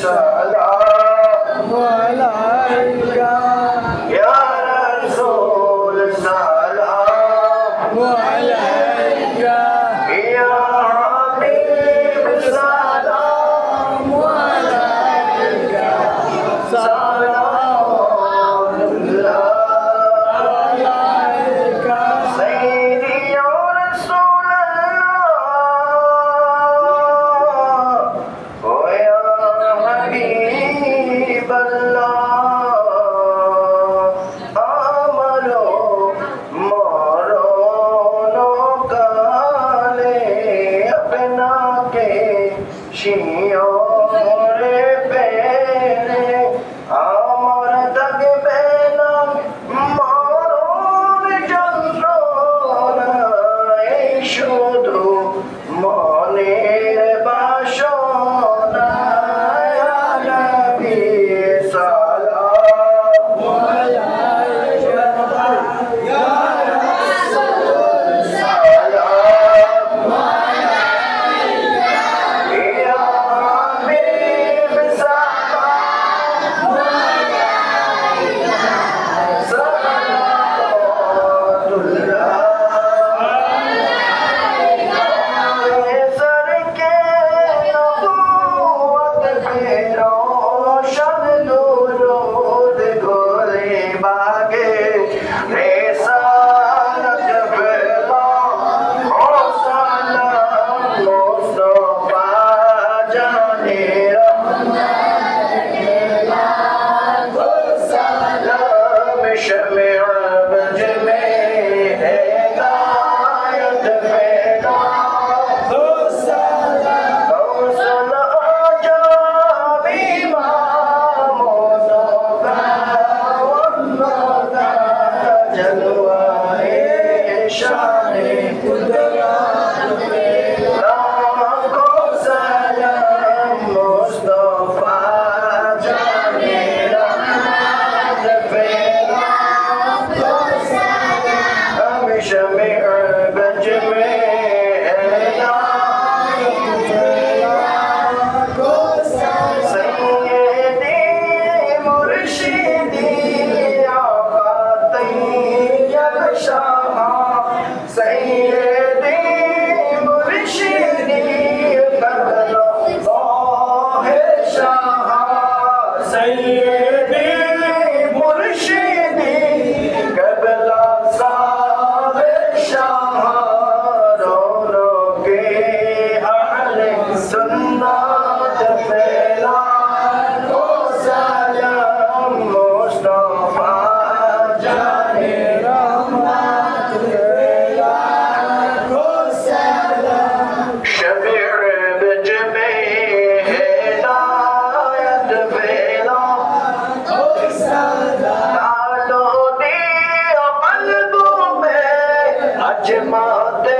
सलाम अलैका या रसूल सलाम अलैका या हबीब सलाम अलैका सलाम अलैका सैयदी या रसूल अल्लाह ओ या हबीब अल्लाह आमलो मरो काले अपना के शियोरे पेने आमर तक बेना मारोन चंद्रोना शुद्धु मनेर बाशोना या नबी सलाम अलैका या रसूल सलाम अलैका या हबीब सलाम अलैका सलावतुल्लाह सर के नबूवत पे रोशन नूरूद गोरे बागे रिसालत फैला ओ सलाम मुस्तफा जाने रहमत सलाम शमीअ बज में हिदायत फैला ओ सलाम जाबी मुस्तफा वन्नता जलवाए शाने कुदरत फैला ओ सलाम मुस्तफा जाने रहमत फैला ओ सलाम शमीअ बज में हिदायत फैला ओ सलाम सैयदी मुर्शिदी आका तैयब शाह सैयदी मुर्शिदी करबला ज़ाहिर शाह सैयदी मुर्शिदी करबला ज़ाहिर शाह दोनों के अहले सुन्नत फैला ओ सलाम मुस्तफा जाने रहमत फैला ओ सलाम शमीअ बज में हिदायत फैला ओ सलाम डालो दिया क़ल्बों में अजमाते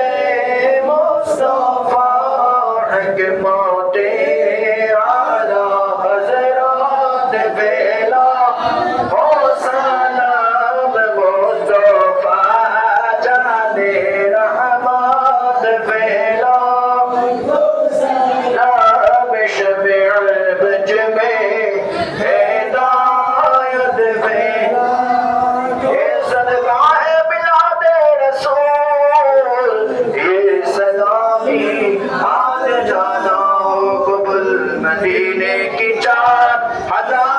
मुस्तफा हिकमते आला हज़रात फैला ओ सलाम मुस्तफा जाने रहमत फैला ओ सलाम शमीअ बज में हिदायत फैला ये सदका है बिलादे रसूल ये सलामी आज जाना कबुल मदीने की चार हजार